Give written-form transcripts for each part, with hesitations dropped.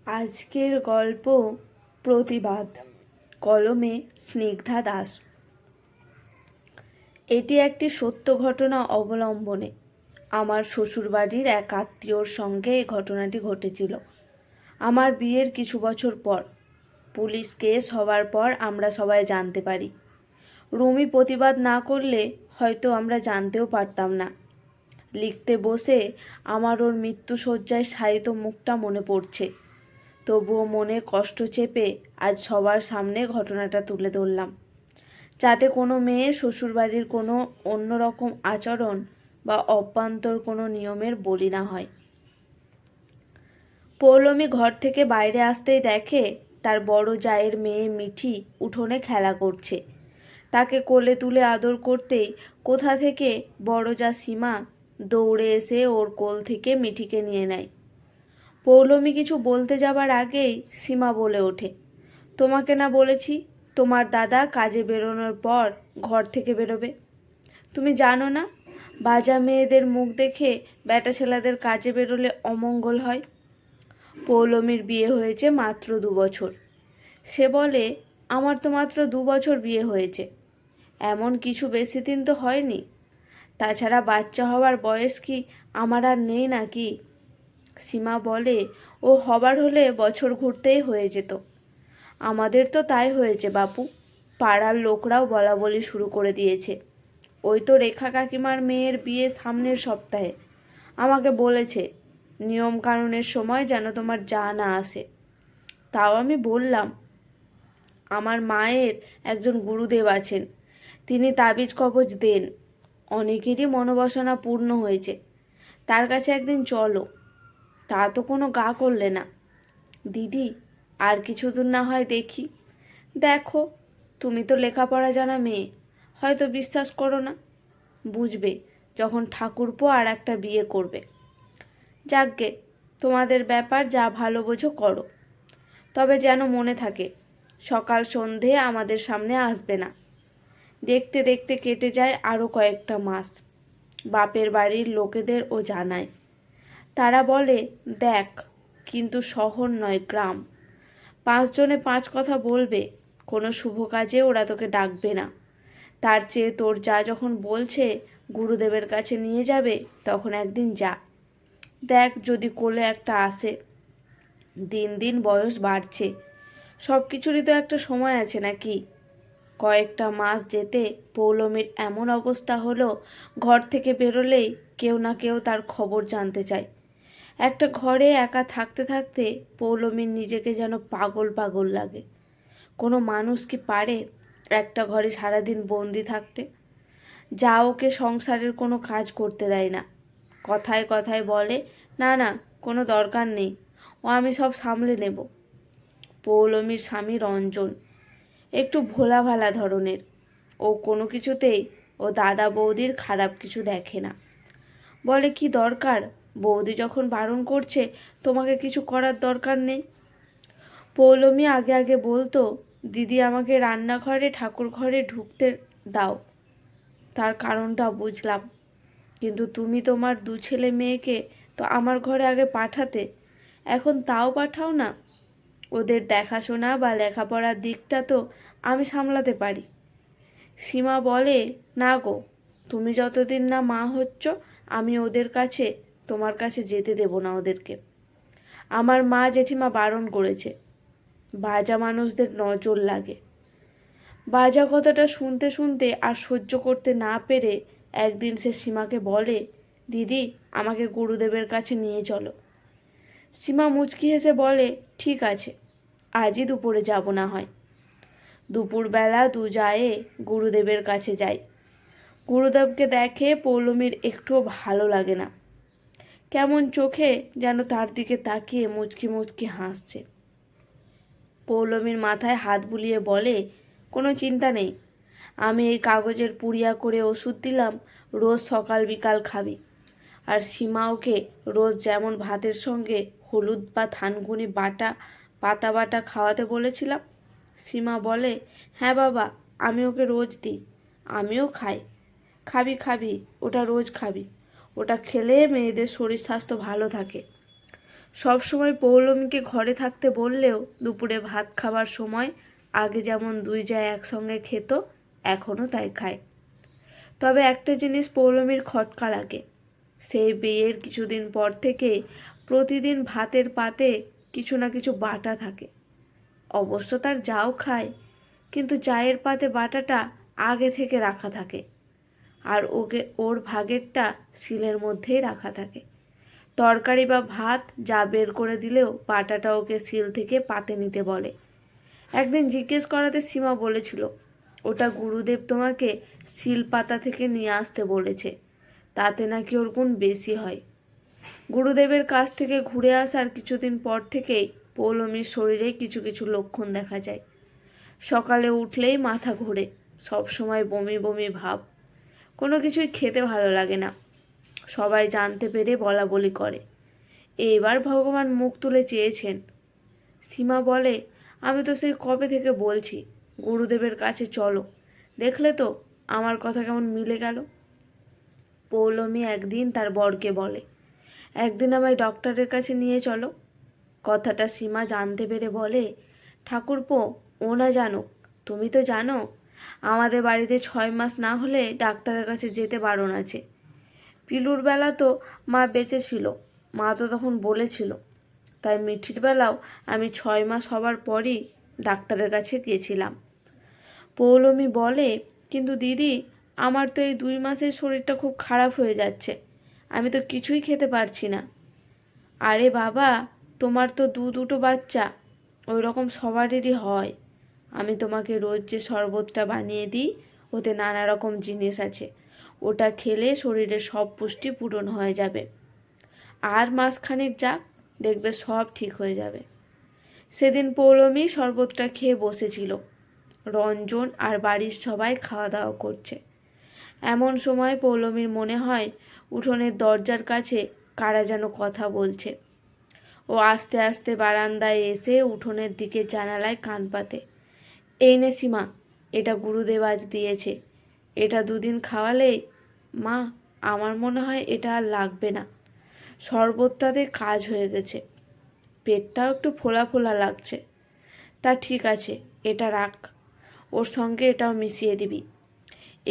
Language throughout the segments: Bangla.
আজকের গল্প প্রতিবাদ, কলমে স্নিগ্ধা দাস। এটি একটি সত্য ঘটনা অবলম্বনে। আমার শ্বশুরবাড়ির এক আত্মীয়র সঙ্গে এই ঘটনাটি ঘটেছিল আমার বিয়ের কিছু বছর পর। পুলিশ কেস হওয়ার পর আমরা সবাই জানতে পারি। রুমি প্রতিবাদ না করলে হয়তো আমরা জানতেও পারতাম না। লিখতে বসে আমার ওর মৃত্যুশয্যায় শায়িত মুখটা মনে পড়ছে। তবুও মনে কষ্ট চেপে আজ সবার সামনে ঘটনাটা তুলে ধরলাম, যাতে কোনো মেয়ে শ্বশুরবাড়ির কোনো অন্যরকম আচরণ বা অভ্যন্তর কোনো নিয়মের বলি না হয়। পৌলমী ঘর থেকে বাইরে আসতেই দেখে তার বড় জায়ের মেয়ে মিঠি উঠোনে খেলা করছে। তাকে কোলে তুলে আদর করতেই কোথা থেকে বড় যা সীমা দৌড়ে এসে ওর কোল থেকে মিঠিকে নিয়ে নেয়। পৌলমী কিছু বলতে যাবার আগেই সীমা বলে ওঠে, তোমাকে না বলেছি তোমার দাদা কাজে বেরোনোর পর ঘর থেকে বেরোবে? তুমি জানো না বাজা মেয়েদের মুখ দেখে ব্যাটা ছেলেদের কাজে বেরোলে অমঙ্গল হয়? পৌলমীর বিয়ে হয়েছে মাত্র 2 বছর। সে বলে, আমার তো মাত্র 2 বছর বিয়ে হয়েছে, এমন কিছু বেশি দিন তো হয়নি। তাছাড়া বাচ্চা হওয়ার বয়স কি আমার আর নেই নাকি? সীমা বলে, ও হবার হলে বছর ঘুরতেই হয়ে যেত। আমাদের তো তাই হয়েছে বাপু, পাড়ার লোকরাও বলা বলি শুরু করে দিয়েছে। ওই তো রেখা কাকিমার মেয়ের বিয়ে সামনের সপ্তাহে, আমাকে বলেছে নিয়ম কানুনের সময় যেন তোমার যা না আসে। তাও আমি বললাম, আমার মায়ের একজন গুরুদেব আছেন, তিনি তাবিজ কবজ দেন, অনেকেরই মনোবাসনা পূর্ণ হয়েছে, তার কাছে একদিন চলো। তা তো কোনো গা করলে না। দিদি, আর কিছুদিন না হয় দেখি। দেখো, তুমি তো লেখাপড়া জানা মেয়ে, হয়তো বিশ্বাস করো না, বুঝবে যখন ঠাকুরপো আর একটা বিয়ে করবে। যাকগে, তোমাদের ব্যাপার, যা ভালো বোঝো করো। তবে যেন মনে থাকে সকাল সন্ধে আমাদের সামনে আসবে না। দেখতে দেখতে কেটে যায় আরও কয়েকটা মাস। বাপের বাড়ির লোকেদের ও জানায়। তারা বলে, দেখ, কিন্তু শহর নয়, গ্রাম। 5 জনে 5 কথা বলবে, কোনো শুভ কাজে ওরা তোকে ডাকবে না। তার চেয়ে তোর যা যখন বলছে গুরুদেবের কাছে নিয়ে যাবে, তখন একদিন যা, দেখ যদি কোলে একটা আসে। দিন দিন বয়স বাড়ছে, সব কিছুরই তো একটা সময় আছে নাকি? কয়েকটা মাস যেতে পৌলমীর এমন অবস্থা হলো, ঘর থেকে বেরোলেই কেউ না কেউ তার খবর জানতে চায়। একটা ঘরে একা থাকতে থাকতে পৌলমীর নিজেকে যেন পাগল পাগল লাগে। কোনো মানুষ কি পারে একটা ঘরে সারাদিন বন্দি থাকতে? যা ওকে সংসারের কোনো কাজ করতে দেয় না। কথায় কথায় বলে, না না, কোনো দরকার নেই, ও আমি সব সামলে নেব। পৌলমীর স্বামী রঞ্জন একটু ভোলা ভালা ধরনের। ও কোনো কিছুতেই ও দাদা বৌদির খারাপ কিছু দেখে না। বলে, কি দরকার, বৌদি যখন বারণ করছে তোমাকে কিছু করার দরকার নেই। পৌলমী আগে আগে বলতো, দিদি আমাকে রান্নাঘরে ঠাকুর ঘরে ঢুকতে দাও। তার কারণটা বুঝলাম, কিন্তু তুমি তোমার 2 ছেলে মেয়েকে তো আমার ঘরে আগে পাঠাতে, এখন তাও পাঠাও না। ওদের দেখাশোনা বা লেখাপড়ার দিকটা তো আমি সামলাতে পারি। সীমা বলে, না গো, তুমি যতদিন না মা হচ্ছ আমি ওদের কাছে, তোমার কাছে যেতে দেব না ওদেরকে। আমার মা জেঠিমা বারণ করেছে, বাজা মানুষদের নজর লাগে। বাজা কথাটা শুনতে শুনতে আর সহ্য করতে না পেরে একদিন সে সীমাকে বলে, দিদি আমাকে গুরুদেবের কাছে নিয়ে চলো। সীমা মুচকি হেসে বলে, ঠিক আছে, আজই দুপুরে যাব না হয়। দুপুরবেলা 2 জায়ে গুরুদেবের কাছে যায়। গুরুদেবকে দেখে পৌলমীর একটুও ভালো লাগে না। কেমন চোখে যেন তার দিকে তাকিয়ে মুচকি মুচকি হাসছে। পৌলমীর মাথায় হাত বুলিয়ে বলে, কোনো চিন্তা নেই, আমি এই কাগজের পুড়িয়া করে ওষুধ দিলাম, রোজ সকাল বিকাল খাবি। আর সীমা ওকে রোজ যেমন ভাতের সঙ্গে হলুদ বা থানকুনি বাটা পাতা বাটা খাওয়াতে বলেছিলাম। সীমা বলে, হ্যাঁ বাবা, আমি ওকে রোজ দিই, আমিও খাই। খাবি খাবি, ওটা রোজ খাবি, ওটা খেলে মেয়েদের শরীর স্বাস্থ্য ভালো থাকে। সব সময় পৌলমীকে ঘরে থাকতে বললেও দুপুরে ভাত খাবার সময় আগে যেমন দুই যা একসঙ্গে খেত, এখনও তাই খায়। তবে একটা জিনিস পৌলমীর খটকা লাগে, সেই বিয়ের কিছুদিন পর থেকেই প্রতিদিন ভাতের পাতে কিছু না কিছু বাটা থাকে। অবশ্য তার যাও খায়, কিন্তু জায়ের পাতে বাটাটা আগে থেকে রাখা থাকে, আর ওর ভাগেরটা শিলের মধ্যেই রাখা থাকে। তরকারি বা ভাত যা বের করে দিলেও বাটাটা ওকে শিল থেকে পাতে নিতে বলে। একদিন জিজ্ঞেস করাতে সীমা বলেছিল, ওটা গুরুদেব তোমাকে শিল পাতা থেকে নিয়ে আসতে বলেছে, তাতে নাকি ওর গুণ বেশি হয়। গুরুদেবের কাছ থেকে ঘুরে আসার কিছুদিন পর থেকেই পৌলমীর শরীরে কিছু কিছু লক্ষণ দেখা যায়। সকালে উঠলেই মাথা ঘোরে, সবসময় বমি বমি ভাব, কোনো কিছুই খেতে ভালো লাগে না। সবাই জানতে পেরে বলা বলি করে। এইবার ভগবান মুখ তুলে চেয়েছেন। সীমা বলে, আমি তো সেই কবে থেকে বলছি গুরুদেবের কাছে চলো, দেখলে তো আমার কথা কেমন মিলে গেল। পৌলমী একদিন তার বরকে বলে, একদিন আমায় ডক্টরের কাছে নিয়ে চলো। কথাটা সীমা জানতে পেরে বলে, ঠাকুরপো, ও না জানুক, তুমি তো জানো আমাদের বাড়িতে 6 মাস না হলে ডাক্তারের কাছে যেতে বারণ আছে। পিলুর বেলা তো মা বেঁচে ছিল, মা তো তখন বলেছিল, তাই মিঠির বেলাও আমি 6 মাস হবার পরই ডাক্তারের কাছে গিয়েছিলাম। পৌলমী বলে, কিন্তু দিদি, আমার তো এই 2 মাসের শরীরটা খুব খারাপ হয়ে যাচ্ছে, আমি তো কিছুই খেতে পারছি না। আরে বাবা, তোমার তো দুটো বাচ্চা, ওই রকম সবারই হয়। আমি তোমাকে রোজ যে শরবতটা বানিয়ে দিই, ওতে নানা রকম জিনিস আছে, ওটা খেলে শরীরে সব পুষ্টি পূরণ হয়ে যাবে। আর মাসখানেক যাক, দেখবে সব ঠিক হয়ে যাবে। সেদিন পৌলমী শরবতটা খেয়ে বসেছিল। রঞ্জন আর বাড়ির সবাই খাওয়া দাওয়া করছে। এমন সময় পৌলমীর মনে হয় উঠোনের দরজার কাছে কারা যেন কথা বলছে। ও আস্তে আস্তে বারান্দায় এসে উঠোনের দিকে জানালায় কান পাতে। এই নে সীমা, এটা গুরুদেব আজ দিয়েছে, এটা 2 দিন খাওয়ালেই, মা, আমার মনে হয় এটা আর লাগবে না, শরবতটাতে কাজ হয়ে গেছে, পেটটাও একটু ফোলা ফোলা লাগছে। তা ঠিক আছে, এটা রাখ, ওর সঙ্গে এটাও মিশিয়ে দিবি।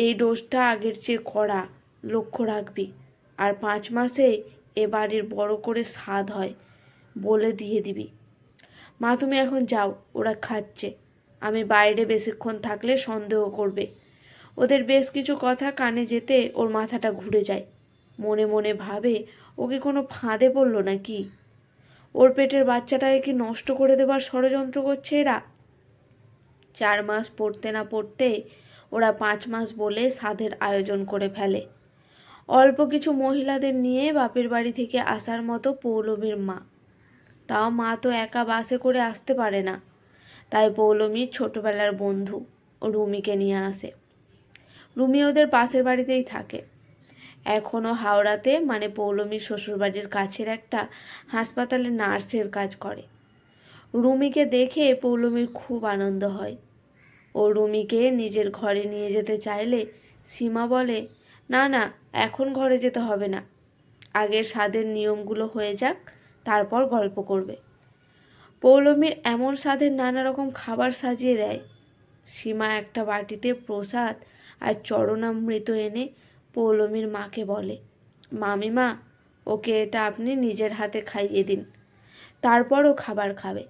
এই ডোজটা আগের চেয়ে কড়া, লক্ষ্য রাখবি। আর 5 মাসে এ বাড়ির বড় করে স্বাদ হয়, বলে দিয়ে দিবি। মা, তুমি এখন যাও, ওরা খাচ্ছে, আমি বাইরে বেশিক্ষণ থাকলে সন্দেহ করবে। ওদের বেশ কিছু কথা কানে যেতে ওর মাথাটা ঘুরে যায়। মনে মনে ভাবে, ও কি কোনো ফাঁদে পড়লো নাকি? ওর পেটের বাচ্চাটাকে কি নষ্ট করে দেবার ষড়যন্ত্র করছে এরা? 4 মাস পড়তে না পড়তে ওরা 5 মাস বলে সাধের আয়োজন করে ফেলে। অল্প কিছু মহিলাদের নিয়ে বাপের বাড়ি থেকে আসার মতো পৌলমীর মা। তাও মা তো একা বাসে করে আসতে পারে না, তাই পৌলমীর ছোটবেলার বন্ধু রুমিকে নিয়ে আসে। রুমি ওদের পাশের বাড়িতেই থাকে। এখনও হাওড়াতে, মানে পৌলমীর শ্বশুরবাড়ির কাছের একটা হাসপাতালে নার্সের কাজ করে। রুমিকে দেখে পৌলমীর খুব আনন্দ হয়। ও রুমিকে নিজের ঘরে নিয়ে যেতে চাইলে সীমা বলে, না না, এখন ঘরে যেতে হবে না, আগের স্বাদের নিয়মগুলো হয়ে যাক, তারপর গল্প করবে। পৌলমীর এমন স্বাদের নানা রকম খাবার সাজিয়ে দেয়। সীমা একটা বাটিতে প্রসাদ আর চরণামৃত এনে পৌলমীর মাকে বলে, মামিমা, ওকে এটা আপনি নিজের হাতে খাইয়ে দিন, তারপর ও খাবার খাবে।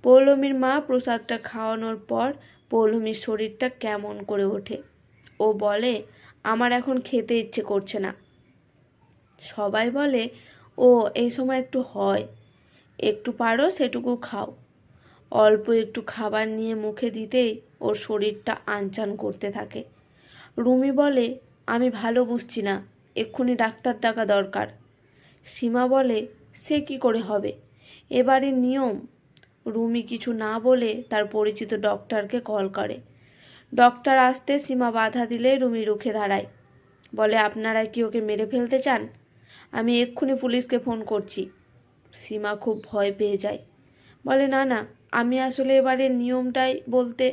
পৌলমীর মা প্রসাদটা খাওয়ানোর পর পৌলমীর শরীরটা কেমন করে ওঠে। ও বলে, আমার এখন খেতে ইচ্ছে করছে না। সবাই বলে, ও এই সময় একটু হয়, একটু পারো সেটুকু খাও। অল্প একটু খাবার নিয়ে মুখে দিতেই ওর শরীরটা আনচান করতে থাকে। রুমি বলে, আমি ভালো বুঝছি না, এক্ষুনি ডাক্তার ডাকা দরকার। সীমা বলে, সে কি করে হবে, এবারের নিয়ম। রুমি কিছু না বলে তার পরিচিত ডক্টরকে কল করে। ডক্টর আসতে সীমা বাধা দিলে রুমি রুখে দাঁড়ায়, বলে, আপনারা কি ওকে মেরে ফেলতে চান? আমি এক্ষুনি পুলিশকে ফোন করছি। সীমা খুব ভয় পেয়ে যায়, বলে, না না, আমি আসলে এবারের নিয়মটাই বলতে।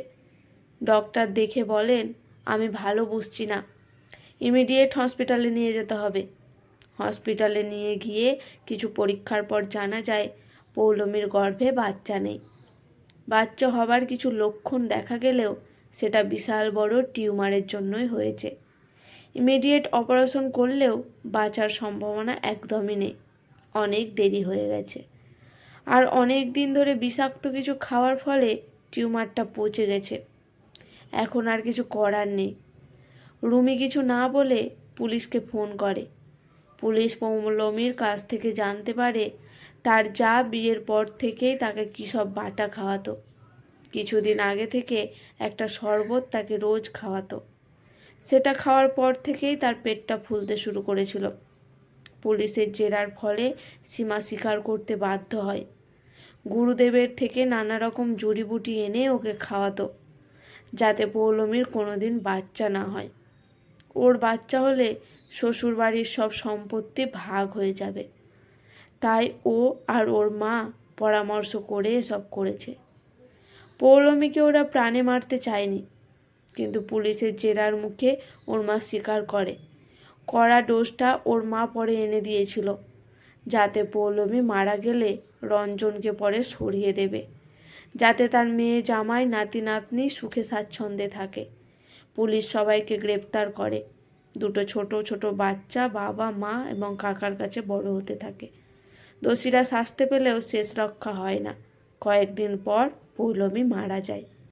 ডক্টর দেখে বলেন, আমি ভালো বুঝছি না, ইমিডিয়েট হসপিটালে নিয়ে যেতে হবে। হসপিটালে নিয়ে গিয়ে কিছু পরীক্ষার পর জানা যায় পৌলমীর গর্ভে বাচ্চা নেই। বাচ্চা হবার কিছু লক্ষণ দেখা গেলেও সেটা বিশাল বড় টিউমারের জন্যই হয়েছে। ইমিডিয়েট অপারেশন করলেও বাঁচার সম্ভাবনা একদমই নেই, অনেক দেরি হয়ে গেছে। আর অনেক দিন ধরে বিষাক্ত কিছু খাওয়ার ফলে টিউমারটা পচে গেছে। এখন আর কিছু করার নেই। রুমি কিছু না বলে পুলিশকে ফোন করে। পুলিশ পৌলমীর কাছ থেকে জানতে পারে তার যা বিয়ের পর থেকেই তাকে কী সব বাটা খাওয়াতো। কিছুদিন আগে থেকে একটা শরবত তাকে রোজ খাওয়াতো। সেটা খাওয়ার পর থেকেই তার পেটটা ফুলতে শুরু করেছিল। পুলিশের জেরার ফলে সীমা স্বীকার করতে বাধ্য হয়। গুরুদেবের থেকে নানা রকম জড়িবুটি এনে ওকে খাওয়াতো, যাতে পৌলমীর কোনোদিন বাচ্চা না হয়। ওর বাচ্চা হলে শ্বশুরবাড়ির সব সম্পত্তি ভাগ হয়ে যাবে। তাই ও আর ওর মা পরামর্শ করে এসব করেছে। পৌলমীকে ওরা প্রাণে মারতে চায়নি, কিন্তু পুলিশের জেরার মুখে ওর মা স্বীকার করে কড়া ডোজটা ওর মা পরে এনে দিয়েছিল, যাতে পৌলমী মারা গেলে রঞ্জনকে পরে সরিয়ে দেবে, যাতে তার মেয়ে জামাই নাতি নাতনি সুখে স্বাচ্ছন্দ্যে থাকে। পুলিশ সবাইকে গ্রেপ্তার করে। দুটো ছোট ছোট বাচ্চা বাবা মা এবং কাকার কাছে বড় হতে থাকে। দোষীরা শাস্তি পেলেও শেষ রক্ষা হয় না। কয়েকদিন পর পৌলমী মারা যায়।